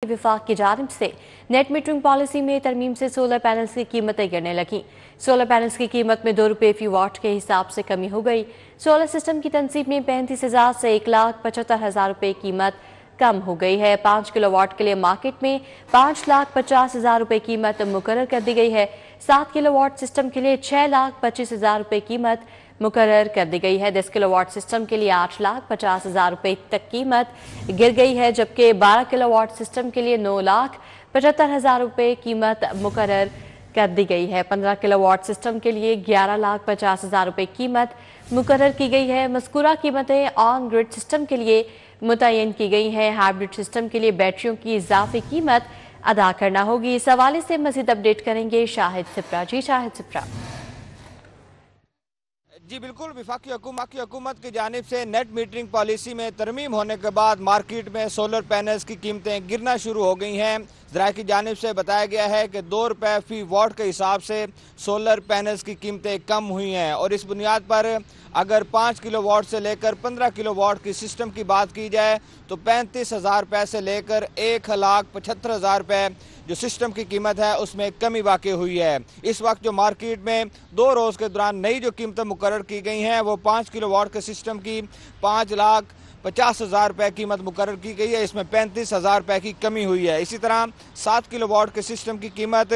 विफाक की जानिब से नेट मीटरिंग पॉलिसी में तरमीम से सोलर पैनल्स की कीमतें गिरने लगी। सोलर पैनल्स की कीमत में 2 रुपये फी वाट के हिसाब से कमी हो गई। सोलर सिस्टम की तनसीब में 35,000 से 1,75,000 रुपये कीमत कम हो गई है। 5 किलोवाट के लिए मार्केट में 5,50,000 रुपये कीमत मुकर्रर कर दी गई है। 7 किलोवाट सिस्टम के लिए 6,25,000 रुपये कीमत मुकर्रर कर दी गई है। 10 किलोवाट सिस्टम के लिए 8,50,000 रुपये तक कीमत गिर गई है, जबकि 12 किलोवाट सिस्टम के लिए 9,75,000 रुपये कीमत मुकर्रर कर दी गई है। 15 किलोवाट सिस्टम के लिए 11,50,000 रुपये कीमत मुकर्रर की गई है। मज़कूरा कीमतें ऑन ग्रिड सिस्टम के लिए मुतय्यन की गई हैं। हाइब्रिड सिस्टम के लिए बैटरियों की इजाफी कीमत अदा करना होगी। इस हवाले से मज़ीद अपडेट करेंगे शाहिद सिप्रा। जी शाहिद सिप्रा। जी बिल्कुल, वफाकी हुकूमत की जानिब से नेट मीटरिंग पॉलिसी में तरमीम होने के बाद मार्केट में सोलर पैनल्स की कीमतें गिरना शुरू हो गई हैं। ज़राए की जानिब से बताया गया है कि 2 रुपये फी वाट के हिसाब से सोलर पैनल्स की कीमतें कम हुई हैं और इस बुनियाद पर अगर 5 किलो वाट से लेकर 15 किलो वाट की सिस्टम की बात की जाए तो 35,000 रुपये से लेकर 1,75,000 रुपये जो सिस्टम की कीमत है उसमें कमी वाक़ई हुई है। इस वक्त जो मार्केट में 2 रोज़ के दौरान नई जो कीमतें मुकर्रर की गई हैं वो 5 किलो वाट के सिस्टम की 5,50,000 रुपये कीमत मुकर्रर की गई है। इसमें 35,000 रुपये की कमी हुई है। इसी तरह 7 किलो वाट के सिस्टम की कीमत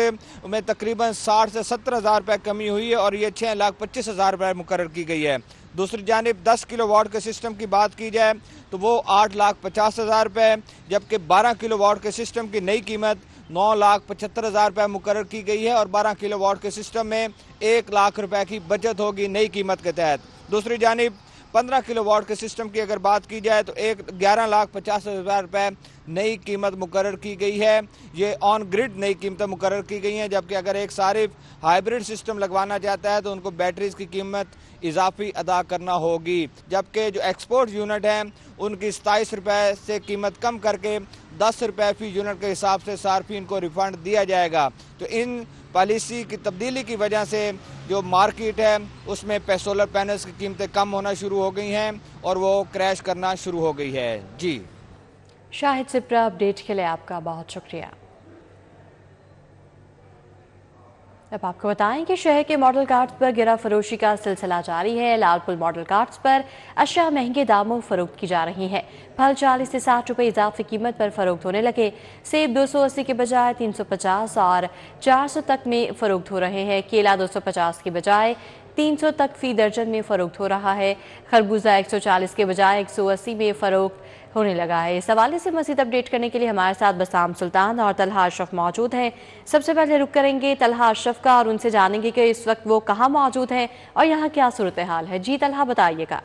में तकरीबन 60 से 70,000 रुपये कमी हुई है और ये 6,25,000 रुपये मुकर्रर की गई है। दूसरी जानिब 10 किलो वाट के सिस्टम की बात की जाए तो वो 8,50,000 रुपये, जबकि 12 किलो वाट के सिस्टम की नई कीमत 9,75,000 रुपये मुकर्रर की गई है और 12 किलो वाट के सिस्टम में 1 लाख रुपए की बचत होगी नई कीमत के तहत। दूसरी जानिब 15 किलो वाट के सिस्टम की अगर बात की जाए तो 11,50,000 रुपये नई कीमत मुकर्रर की गई है। ये ऑन ग्रिड नई कीमतें मुकर्रर की गई हैं, जबकि अगर एक सारिफ हाइब्रिड सिस्टम लगवाना चाहता है तो उनको बैटरीज की कीमत इजाफी अदा करना होगी। जबकि जो एक्सपोर्ट यूनिट हैं उनकी 27 रुपये से कीमत कम करके 10 रुपये फी यूनिट के हिसाब से सार्फिन को रिफंड दिया जाएगा। तो इन पॉलिसी की तब्दीली की वजह से जो मार्केट है उसमें सोलर पैनल्स की कीमतें कम होना शुरू हो गई हैं और वो क्रैश करना शुरू हो गई है। जी शाहिद सिप्रा, अपडेट के लिए आपका बहुत शुक्रिया। अब आपको बताएं कि शहर के मॉडल कार्ड्स पर गिरा फरोशी का सिलसिला जारी है। लालपुर मॉडल कार्ड्स पर अशिया महंगे दामों फरोख्त की जा रही हैं। फल 40 से 60 रुपये इजाफी कीमत पर फरोख्त होने लगे। सेब 280 के बजाय 350 और 400 तक में फरोख्त हो रहे हैं। केला 250 के बजाय 300 तक फी दर्जन में फरोख्त हो रहा है। खरबूजा 140 के बजाय 180 में फरोख्त होने लगा है। इस हवाले से मज़ीद अपडेट करने के लिए हमारे साथ बसाम सुल्तान और तलहा अशरफ मौजूद हैं। सबसे पहले रुक करेंगे तलहा अशरफ का और उनसे जानेंगे कि इस वक्त वो कहाँ मौजूद हैं और यहाँ क्या सूरत हाल है। जी तलहा, बताइएगा।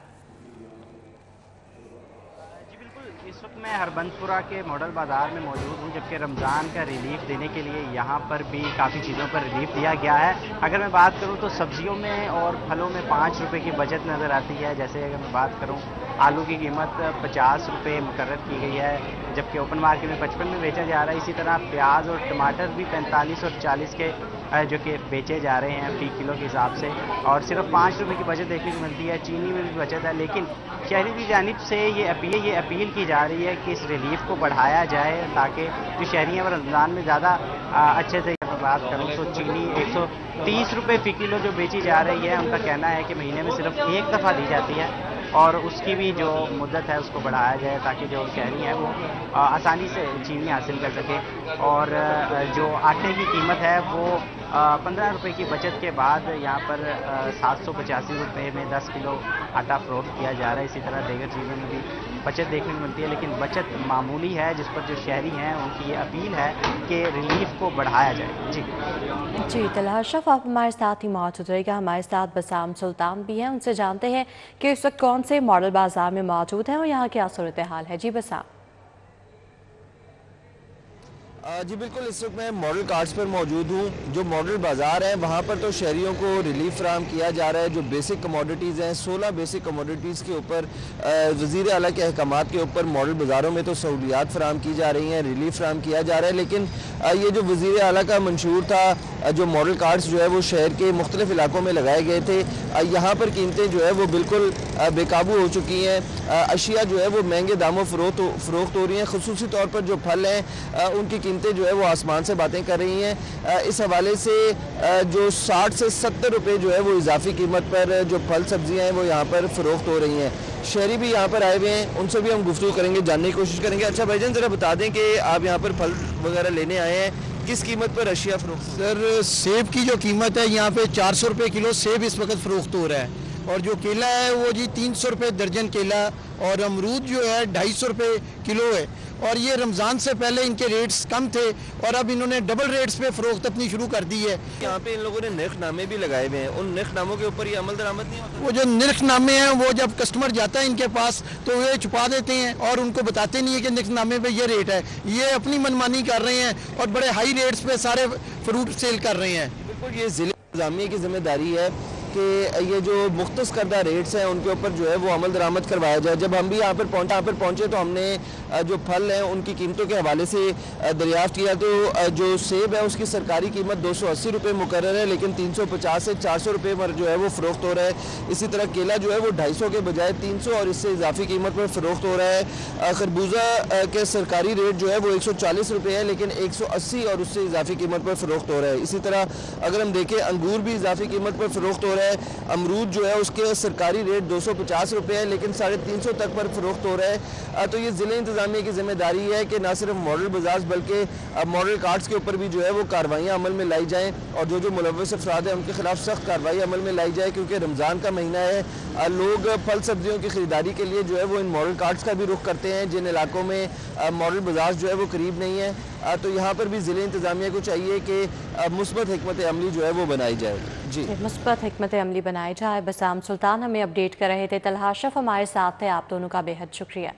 इस वक्त मैं हरबंदपुरा के मॉडल बाज़ार में मौजूद हूँ, जबकि रमज़ान का रिलीफ देने के लिए यहाँ पर भी काफ़ी चीज़ों पर रिलीफ दिया गया है। अगर मैं बात करूँ तो सब्जियों में और फलों में 5 रुपये की बचत नज़र आती है। जैसे अगर मैं बात करूँ आलू की कीमत 50 रुपये मुकर्रर की गई है, जबकि ओपन मार्केट में 55 में बेचा जा रहा है। इसी तरह प्याज और टमाटर भी 45 और 40 के जो कि बेचे जा रहे हैं फ़ी किलो के हिसाब से, और सिर्फ 5 रुपये की बचत देखने को मिलती है। चीनी में भी बचत है, लेकिन शहरी की जानिब से ये अपील की जा रही है कि इस रिलीफ को बढ़ाया जाए ताकि जो शहरी हैं वो रमज़ान में ज़्यादा अच्छे से बात करूँ तो चीनी 130 रुपये फ़ी किलो जो बेची जा रही है, उनका कहना है कि महीने में सिर्फ एक दफ़ा दी जाती है और उसकी भी जो मुद्दत है उसको बढ़ाया जाए ताकि जो शहरी हैं वो आसानी से चीनी हासिल कर सकें। और जो आटे की कीमत है वो 15 रुपये की बचत के बाद यहाँ पर 785 रुपये में 10 किलो आटा फरोख्त किया जा रहा है। इसी तरह दीगर चीज़ों में भी बचत देखने को मिलती है, लेकिन बचत मामूली है, जिस पर जो शहरी हैं उनकी ये अपील है कि रिलीफ को बढ़ाया जाए। जी तलहा अशरफ, आप हमारे साथ ही मौजूद रहेगा। हमारे साथ बसाम सुल्तान भी हैं, उनसे जानते हैं कि इस वक्त कौन से मॉडल बाजार में मौजूद हैं और यहाँ क्या सूरत हाल है। जी बसाम। जी बिल्कुल, इस वक्त मैं मॉडल कार्ड्स पर मौजूद हूँ। जो मॉडल बाज़ार है वहाँ पर तो शहरियों को रिलीफ फराहम किया जा रहा है। जो बेसिक कमोडिटीज़ हैं 16 बेसिक कमोडिटीज़ के ऊपर वज़ीर आला के अहकामात के ऊपर मॉडल बाज़ारों में तो सहूलियात फराहम की जा रही हैं, रिलीफ फराहम किया जा रहा है। लेकिन ये जो वज़ीर आला का मंशूर था जो मॉडल कार्ड्स जो है वो शहर के मुख्तलिफ इलाकों में लगाए गए थे, यहाँ पर कीमतें जो है वो बिल्कुल बेकाबू हो चुकी हैं। अशिया जो है वो महंगे दामों फ़रोख्त हो रही हैं। ख़ुसूसी तौर पर जो फल हैं उनकी कीमतें जो है वो आसमान से बातें कर रही हैं। इस हवाले से जो 60 से 70 रुपये जो है वो इजाफी कीमत पर जो फल सब्जियाँ हैं वो यहाँ पर फ़रोख्त हो रही हैं। शहरी भी यहाँ पर आए हुए हैं, उनसे भी हम गुफ्तगू करेंगे, जानने की कोशिश करेंगे। अच्छा भाईजान, ज़रा बता दें कि आप यहाँ पर फल वगैरह लेने आए हैं, किस कीमत पर अशिया फ़रोख्त? सर, सेब की जो कीमत है यहाँ पे 400 रुपये किलो सेब इस वक्त फ़रोख्त हो रहा है, और जो केला है वो जी 300 रुपये दर्जन केला, और अमरूद जो है 250 रुपये किलो है। और ये रमज़ान से पहले इनके रेट्स कम थे और अब इन्होंने डबल रेट्स पे फ़रोख्त अपनी शुरू कर दी है। यहाँ पे इन लोगों ने निर्खनामे भी लगाए हुए हैं, उन निर्खनामों के ऊपर ये अमल दरामद नहीं होता? वो जो निर्खनामे हैं वो जब कस्टमर जाता है इनके पास तो वे छुपा देते हैं और उनको बताते नहीं है कि निर्खनामे पे ये रेट है। ये अपनी मनमानी कर रहे हैं और बड़े हाई रेट्स पे सारे फ्रूट सेल कर रहे हैं। बिल्कुल, ये ज़िले इंतज़ामिया की जिम्मेदारी है कि ये जो मुख्तस करदा रेट्स हैं उनके ऊपर जो है वो अमल दरामद करवाया जाए। जब हम भी यहाँ पर पहुँचे तो हमने जो फल हैं उनकी कीमतों के हवाले से दरियाफ्त किया, तो जो सेब है उसकी सरकारी कीमत 280 रुपये मुकर्रर है, लेकिन 350 से 400 रुपये पर जो है वो फ़रोख्त हो रहा है। इसी तरह केला जो है वो 250 के बजाय 300 और इससे इजाफी कीमत पर फ़रोख्त हो रहा है। खरबूजा के सरकारी रेट जो है वो 140 रुपये है, लेकिन 180 और उससे इजाफी कीमत पर फ़रोख्त हो रहा है। इसी तरह अगर हम देखें, अंगूर भी इजाफी कीमत पर फ़रोख्त हो रहा है। अमरूद जो है उसके सरकारी रेट 250 रुपये है, लेकिन 350 तक पर फ़रोख्त हो रहा है। तो ये ज़िले इंतज़ामिया की जिम्मेदारी है कि ना सिर्फ मॉडल बाजार बल्कि मॉडल कार्ड्स के ऊपर भी जो है वो कार्रवाइयाँ अमल में लाई जाएँ, और जो मुलव्वस अफराद हैं उनके खिलाफ सख्त कार्रवाई अमल में लाई जाए, क्योंकि रमज़ान का महीना है। लोग फल सब्जियों की ख़रीदारी के लिए जो है वो इन मॉडल कार्ड्स का भी रुख करते हैं जिन इलाकों में मॉडल बाजार जो है वो करीब नहीं है। तो यहाँ पर भी ज़िले इंतज़ामिया को चाहिए कि मुस्बत हिकमत अमली जो है वो बनाई जाए। जी, मुस्बत हिकमत अमली बनाई जाए। बसाम सुल्तान हमें अपडेट कर रहे थे। तलहा अशरफ हमारे साथ थे। आप दोनों का बेहद शुक्रिया।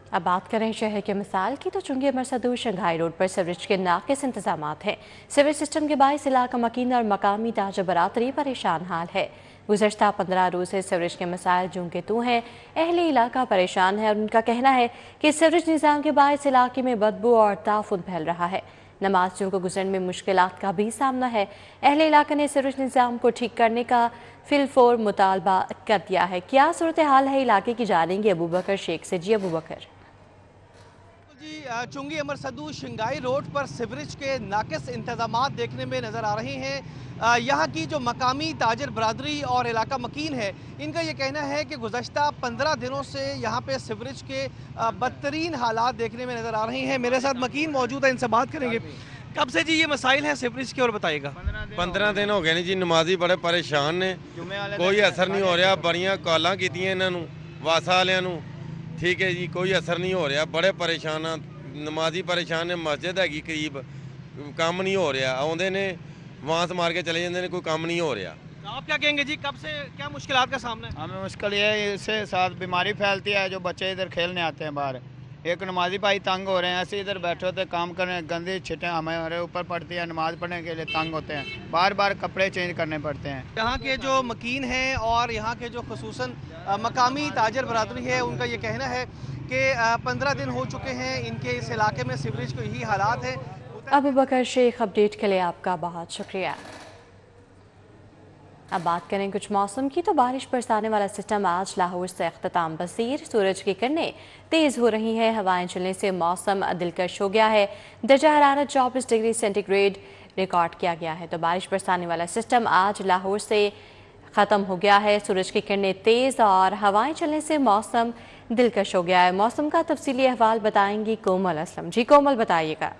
अब बात करें शहर के मिसाल की, तो चुंगी अमर सदूर शंघाई रोड पर सीवरेज के नाकिस इंतजामात हैं। सीवरेज सिस्टम के बायस इलाका मकीन और मकामी ताजा बरादरी परेशान हाल है। गुज़श्ता 15 रोज़ से सीवरेज के मसाइल जूं के तू हैं। अहले इलाका परेशान है और उनका कहना है कि सीवरेज निज़ाम के बायस इलाके में बदबू और ताफुन फैल रहा है। नमाजियों को गुजरने में मुश्किलात का भी सामना है। अहले इलाका ने सीवरेज निज़ाम को ठीक करने का फिलफोर मुतालबा कर दिया है। क्या सूरत हाल है इलाके की, जानेंगे अबू बकर शेख से। जी अबू बकर। जी, चुंगी अमर सदू शंघाई रोड पर सीवरेज के नाकिस इंतजामात देखने में नज़र आ रहे हैं। यहाँ की जो मकामी ताजर बरादरी और इलाका मकीन है, इनका ये कहना है कि गुज़श्ता 15 दिनों से यहाँ पे सीवरेज के बदतरीन हालात देखने में नज़र आ रहे हैं। मेरे साथ मकीन मौजूद है, इनसे बात करेंगे। कब से जी ये मसाइल हैं सीवरेज के, और बताइएगा। 15 दिन हो गए नहीं जी, नमाजी बड़े परेशान ने, कोई असर नहीं हो रहा। बड़ियां कॉलां कीतियां इन्हों वासा वालियां, ठीक है जी, कोई असर नहीं हो रहा। बड़े परेशान आ, नमाजी परेशान ने। मस्जिद हैगी करीब, काम नहीं हो रहा। आउंदे ने वांस मार के चले जाते हैं, कोई काम नहीं हो रहा। आप क्या कहेंगे जी, कब से क्या मुश्किलात का सामना है? हमें मुश्किल ये है, इससे साथ बीमारी फैलती है। जो बच्चे इधर खेलने आते हैं बाहर, एक नमाजी भाई तंग हो रहे हैं। ऐसे इधर बैठे होते काम करें, गंदी छिटें हमारे ऊपर पड़ती है। नमाज पढ़ने के लिए तंग होते हैं, बार बार कपड़े चेंज करने पड़ते हैं। यहाँ के जो मकीन हैं और यहाँ के जो खुसूसन मकामी ताजर बरादरी है, उनका ये कहना है कि 15 दिन हो चुके हैं इनके इस इलाके में सीवरेज के यही हालात हैं। अबू बकर शेख, अपडेट के लिए आपका बहुत शुक्रिया। अब बात करें कुछ मौसम की, तो बारिश बरसाने वाला सिस्टम आज लाहौर से अख्ताम पसीर। सूरज की किरणें तेज़ हो रही हैं, हवाएं चलने से मौसम दिलकश हो गया है। दर्जा हरारत 24 डिग्री सेंटीग्रेड रिकॉर्ड किया गया है। तो बारिश बरसाने वाला सिस्टम आज लाहौर से ख़त्म हो गया है। सूरज की किरणें तेज़ और हवाएं चलने से मौसम दिलकश हो गया है। मौसम का तफसीली अहवाल बताएंगी कोमल असलम। जी कोमल, बताइएगा।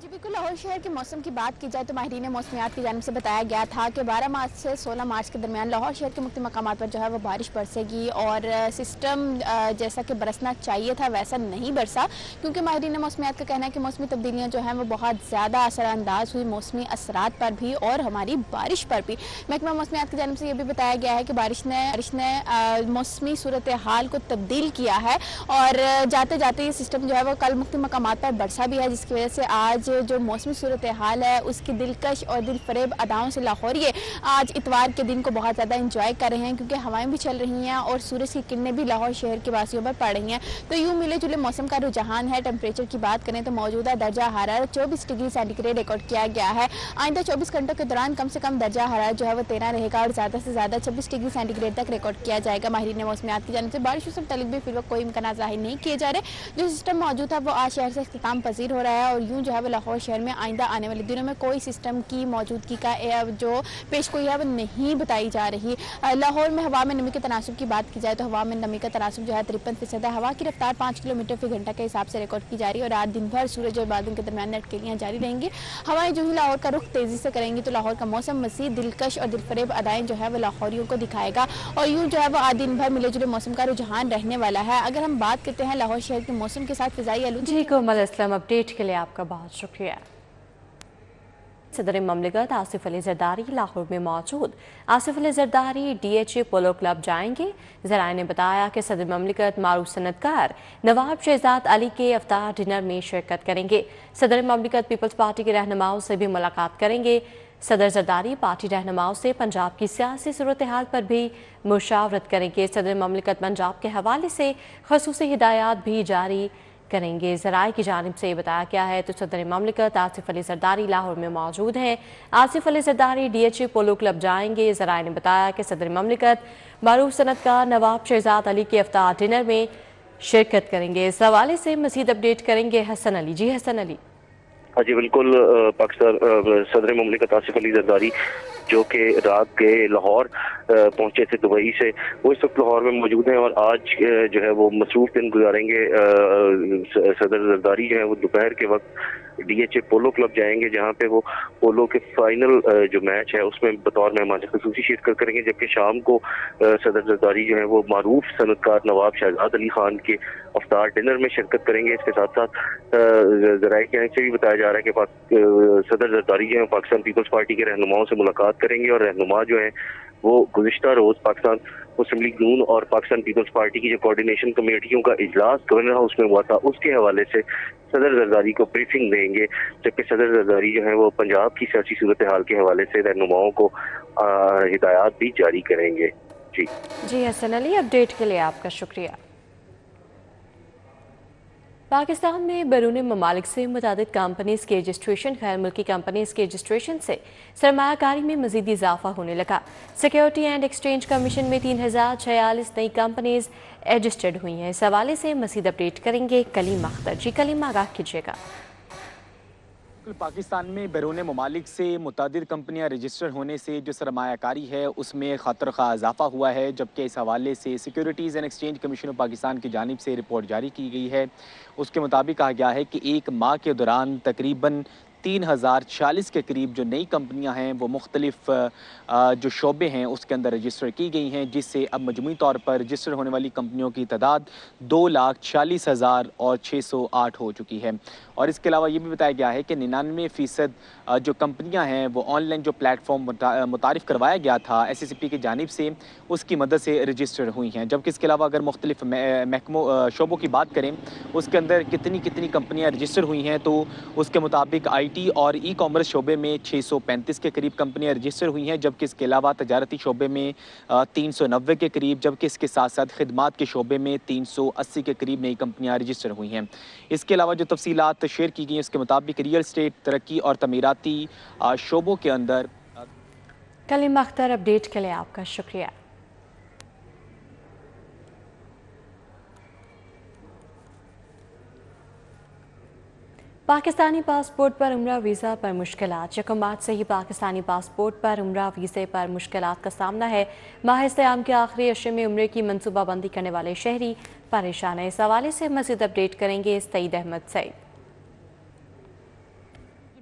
बिल्कुल, लाहौर शहर के मौसम की बात की जाए तो माहिरीन मौसमियात की जानिब से बताया गया था कि 12 मार्च से 16 मार्च के दरमियान लाहौर शहर के मुख्तलिफ मकामात पर जो है वो बारिश बरसेगी, और सिस्टम जैसा कि बरसना चाहिए था वैसा नहीं बरसा, क्योंकि माहिरीन मौसमियात का कहना है कि मौसमी तब्दीलियाँ जो हैं वो बहुत ज़्यादा असरानंदाज हुई मौसमी असरात पर भी और हमारी बारिश पर भी। महकमा मौसमियात की जानिब से ये भी बताया गया है कि बारिश ने मौसमी सूरत हाल को तब्दील किया है, और जाते जाते ये सिस्टम जो है वो कल मुख्तलिफ मकामात पर बरसा भी है, जिसकी वजह से आज जो मौसमी सूरत हाल है उसकी दिलकश और दिलफरेब अदाओं से लाहौरी आज इतवार के दिन को बहुत ज़्यादा इंजॉय कर रहे हैं, क्योंकि हवाएं भी चल रही हैं और सूरज की किरणें भी लाहौर शहर के वासियों पर पड़ रही हैं। तो यूँ मिले जुले मौसम का रुझान है। टेम्परेचर की बात करें तो मौजूदा दर्जा हरारत 24 डिग्री सेंटीग्रेड रिकॉर्ड किया गया है। आइंदा 24 घंटों के दौरान कम से कम दर्जा हरारत जो है वो 13 रहेगा और ज़्यादा से ज़्यादा 26 डिग्री सेंटीग्रेड तक रिकॉर्ड किया जाएगा। माहिरीन मौसमियात की जानिब से बारिश से मुतालिक भी फिलहाल कोई इम्कान जाहिर नहीं किए जा रहे। जो सिस्टम मौजूद है वो आज शहर से इख्तिताम पजीर हो रहा है और यूँ जो है वो लाहौर शहर में आइंदा आने वाले दिनों में कोई सिस्टम की मौजूदगी का जो पेशगोई है वो नहीं बताई जा रही। लाहौर में हवा में नमी के तनासुब की बात की जाए तो हवा में नमी का तनासुब जो है 53% है। हवा की रफ्तार 5 किलोमीटर फी घंटा के हिसाब से रिकॉर्ड की जा रही है और आज दिन भर सूरज और बादलों के दरमियान लटकेलियां जारी रहेंगी। हवाएं जो ही लाहौर का रुख तेजी से करेंगी तो लाहौर का मौसम मज़ीद दिलकश और दिलफरेब अदाएं जो है वो लाहौरियों को दिखाएगा और यूँ जो है वो आज दिन भर मिले जुले मौसम का रुझान रहने वाला है। अगर हम बात करते हैं लाहौर शहर के मौसम के साथ फिजाई आलूगी कोमल इस्लाम अपडेट के लिए आपका बहुत शुक्रिया। सदर ममलिकत आसिफ अली जरदारी लाहौर में मौजूद। आसिफ अली जरदारी DHA पोलो क्लब जाएंगे। ज़राए ने बताया कि सदर ममलिकत मारूफ सनतकार नवाब शहजाद अली के अफ्तार डिनर में शिरकत करेंगे। सदर ममलिकत पीपल्स पार्टी के रहनुमाओं से भी मुलाकात करेंगे। सदर जरदारी पार्टी रहनुमाओं से पंजाब की सियासी सूरत हाल पर भी मुशावरत करेंगे। सदर ममलिकत पंजाब के हवाले से खसूसी हिदायत भी जारी करेंगे। ज़राए की जानिब से बताया गया है तो सदर ममलिकत आसिफ अली जरदारी लाहौर में मौजूद हैं। आसिफ अली जरदारी DHA पोलो क्लब जाएंगे। ज़राए ने बताया कि सदर ममलिकत मारूफ सनतकार नवाब शहजाद अली के अफ्तार डिनर में शिरकत करेंगे। इस हवाले से मज़ीद अपडेट करेंगे हसन अली। जी हसन अली। हाँ जी बिल्कुल, पाकिस्तान सदर ममलिकत आसिफ अली जरदारी जो कि रात गए लाहौर पहुंचे थे दुबई से, वो इस वक्त लाहौर में मौजूद हैं और आज जो है वो मसरूफ दिन गुजारेंगे। सदर जरदारी जो है वो दोपहर के वक्त DHA पोलो क्लब जाएंगे, जहां पे वो पोलो के फाइनल जो मैच है उसमें बतौर मेहमान ख़ुसूसी शिरकत करेंगे। जबकि शाम को सदर जरदारी जो है वो मारूफ सनतकार नवाब शहजाद अली खान के अफ्तार डिनर में शिरकत करेंगे। इसके साथ साथ ज़राए के से भी बताया जा रहा है कि सदर जरदारी जो है पाकिस्तान पीपल्स पार्टी के रहनुमाओं से मुलाकात करेंगे और रहनुमा जो है वो गुज़िश्ता रोज़ पाकिस्तान मुस्लिम लीग नून और पाकिस्तान पीपल्स पार्टी की जो कोऑर्डिनेशन कमेटियों का इजलास गवर्नर हाउस में हुआ था उसके हवाले से सदर जरदारी को ब्रीफिंग देंगे। जबकि सदर जरदारी जो है वो पंजाब की सियासी सूरत हाल के हवाले से रहनुमाओं को हिदायत भी जारी करेंगे। जी हसन अली, अपडेट के लिए आपका शुक्रिया। पाकिस्तान में बैरून ममालिक से मुतादिद कंपनीज़ की रजिस्ट्रेशन गैर मुल्की कंपनीज़ की रजिस्ट्रेशन से सरमायाकारी में मज़ीद इजाफा होने लगा। सिक्योरिटी एंड एक्सचेंज कमीशन में 3046 नई कंपनीज़ रजिस्टर्ड हुई हैं। इस हवाले से मज़ीद अपडेट करेंगे कलीम अख्तर। जी कलीम, आगाह कीजिएगा। पाकिस्तान में बैरून ममालिक से मुतादिद कंपनियां रजिस्टर होने से जो सरमायाकारी है उसमें खतर का इजाफा हुआ है। जबकि इस हवाले से securities and exchange commission of Pakistan की जानिब से रिपोर्ट जारी की गई है। उसके मुताबिक कहा गया है कि एक माह के दौरान तकरीबन 3040 के करीब जो नई कंपनियां हैं वो मुख्तलिफ जो शोबे हैं उसके अंदर रजिस्टर की गई हैं, जिससे अब मजमूई तौर पर रजिस्टर होने वाली कंपनियों की तादाद 2,40,608 हो चुकी है। और इसके अलावा ये भी बताया गया है कि 99% जो कंपनियां हैं वो ऑनलाइन जो प्लेटफॉर्म मुतारिफ करवाया गया था SSCP की जानिब से उसकी मदद से रजिस्टर हुई हैं। जबकि इसके अलावा अगर मुख्तलिफ महकमों शोबों की बात करें उसके अंदर कितनी कंपनियाँ रजिस्टर हुई हैं तो उसके मुताबिक IT और ई-कॉमर्स शोबे में 635 के करीब कंपनियां रजिस्टर हुई हैं। जबकि इसके अलावा तजारती शोबे में 390 के करीब, जबकि इसके साथ साथ खिदमात के शोबे में 380 के करीब नई कंपनियां रजिस्टर हुई हैं। इसके अलावा जो तफसीलात शेयर की गई हैं उसके मुताबिक रियल एस्टेट, तरक्की और तमीराती शोबों के अंदर। कलीम अख्तर, अपडेट के लिए आपका शुक्रिया। पाकिस्तानी पासपोर्ट पर उम्रा वीज़ा पर मुश्किलात। यकम मार्च से ही पाकिस्तानी पासपोर्ट पर उम्रा वीज़े पर मुश्किलात का सामना है। माह क़याम के आखिरी अशरे में उम्रे की मनसूबाबंदी करने वाले शहरी परेशान है। इस हवाले से मज़ीद अपडेट करेंगे सईद अहमद सईद।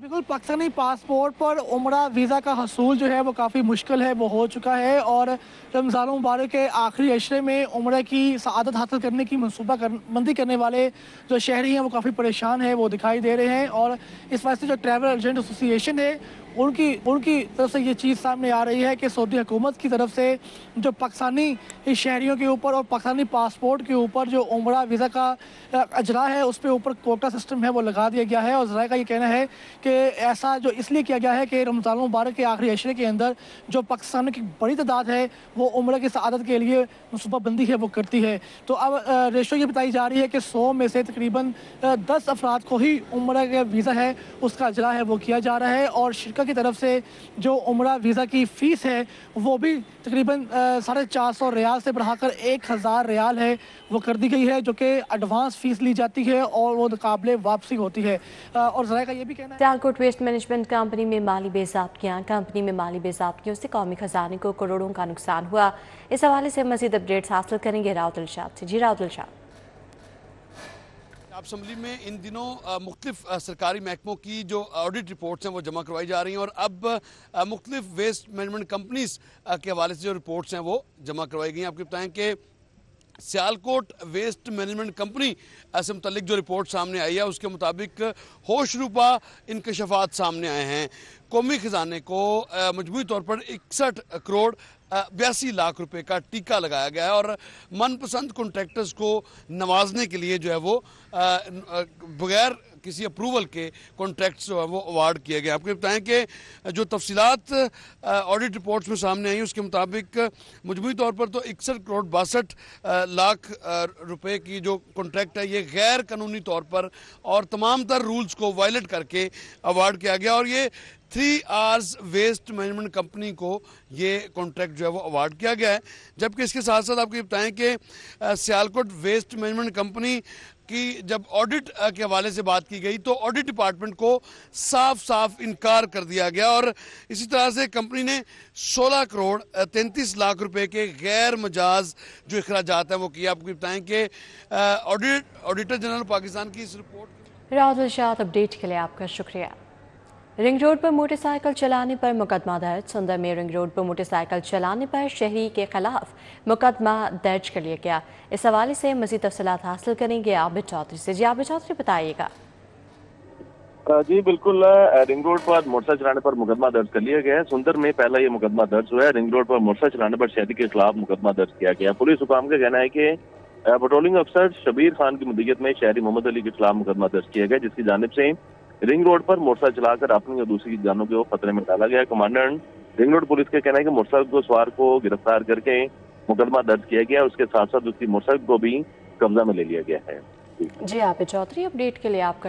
बिल्कुल, पाकिस्तानी पासपोर्ट पर उम्रा वीज़ा का हसूल जो है वो काफ़ी मुश्किल है, वो हो चुका है और रमज़ान मुबारक के आखिरी अशरे में उम्रा की सआदत हासिल करने की मनसूबाबंदी करने वाले जो शहरी हैं वो काफ़ी परेशान है, वो दिखाई दे रहे हैं। और इस वास्ते जो ट्रैवल एजेंट एसोसिएशन है उनकी तरफ से ये चीज़ सामने आ रही है कि सऊदी हुकूमत की तरफ से जो पाकिस्तानी शहरियों के ऊपर और पाकिस्तानी पासपोर्ट के ऊपर जो उम्रा वीज़ा का अजरा है उस पर ऊपर कोटा सिस्टम है वो लगा दिया गया है। और ज़राए का ये कहना है कि ऐसा जो इसलिए किया गया है कि रमज़ान मुबारक के आखिरी अशरे के अंदर जो पाकिस्तान की बड़ी तादाद है वो उम्रा की सआदत के लिए मनसूबाबंदी है वो करती है। तो अब रेशो ये बताई जा रही है कि 100 में से तकरीबन 10 अफराद को ही उम्रा का वीज़ा है उसका अजरा है वो किया जा रहा है। और शिरका की तरफ से जो उम्रा वीज़ा की फ़ीस है वो भी तकरीबन 450 रियाल से बढ़ाकर 1000 रियाल है वो कर दी गई है, जो कि एडवांस फ़ीस ली जाती है और वो काबिल वापसी होती है। और ज़रा का ये भी कहना है सियालकोट वेस्ट मैनेजमेंट कंपनी में माली बेज़ाब्तियों से कौमी खजाने को करोड़ों का नुकसान हुआ। इस हवाले से मज़ीद अपडेट्स हासिल करेंगे राउत इरशाद से। जी राउत इरशाद। असम्बली में इन दिनों मुख्तलिफ सरकारी महकमों की जो ऑडिट रिपोर्ट्स हैं वो जमा करवाई जा रही हैं और अब मुख्तलिफ वेस्ट मैनेजमेंट कंपनीज के हवाले से जो रिपोर्ट्स हैं वो जमा करवाई गई हैं। आपको बताएं कि सियालकोट वेस्ट मैनेजमेंट कंपनी से मुतल्लिक जो रिपोर्ट सामने आई है उसके मुताबिक होशरुबा इंकशाफात सामने आए हैं। कौमी खजाने को मजमूई तौर पर 61 करोड़ 82 लाख रुपए का टीका लगाया गया है और मनपसंद कॉन्ट्रैक्टर्स को नवाजने के लिए जो है वो बगैर किसी अप्रूवल के कॉन्ट्रैक्ट्स जो है वो अवार्ड किए गए। आपको बताएं कि जो तफसीलात ऑडिट रिपोर्ट्स में सामने आई उसके मुताबिक मजमूई तौर पर तो 61 करोड़ 62 लाख रुपए की जो कॉन्ट्रैक्ट है ये गैर कानूनी तौर पर और तमाम तर रूल्स को वायलेट करके अवार्ड किया गया और ये 3 आवर्स वेस्ट मैनेजमेंट कंपनी को ये कॉन्ट्रैक्ट जो है वो अवार्ड किया गया है। जबकि इसके साथ साथ आपको ये बताएं कि सियालकोट वेस्ट मैनेजमेंट कंपनी की जब ऑडिट के हवाले से बात की गई तो ऑडिट डिपार्टमेंट को साफ साफ इनकार कर दिया गया और इसी तरह से कंपनी ने 16 करोड़ 33 लाख रुपए के गैर मजाज जो अखराजात हैं वो किया। आपको बताएं कि ऑडिटर जनरल पाकिस्तान की इस रिपोर्ट राउत इरशाद अपडेट के लिए आपका शुक्रिया। रिंग रोड पर मोटरसाइकिल चलाने पर मुकदमा दर्ज। सुंदर में रिंग रोड पर मोटरसाइकिल चलाने पर शहरी के खिलाफ मुकदमा दर्ज कर लिया गया। इस हवाले से मज़ीद तफसीलात हासिल करेंगे आबिद चौधरी से। जी आबिद चौधरी बताइएगा। जी बिल्कुल, रिंग रोड पर मोटरसाइकिल चलाने पर मुकदमा दर्ज कर लिया गया है। सुंदर में पहला ये मुकदमा दर्ज हुआ है। रिंग रोड पर मोटरसाइकिल चलाने पर शहरी के खिलाफ मुकदमा दर्ज किया गया। पुलिस हुकाम का कहना है कि पेट्रोलिंग अफसर शबीर खान की मुद्दत में शहरी मोहम्मद अली के खिलाफ मुकदमा दर्ज किया गया, जिसकी जानिब से रिंग रोड पर मोटरसाइकिल चलाकर अपनी और दूसरी की जानों को खतरे में डाला गया। कमांडेंट रिंग रोड पुलिस का कहना है कि मोटरसाइकिल को सवार को गिरफ्तार करके मुकदमा दर्ज किया गया। उसके साथ साथ उसकी मोटरसाइकिल को भी कब्जा में ले लिया गया है। जी आबिद चौधरी अपडेट के लिए आपका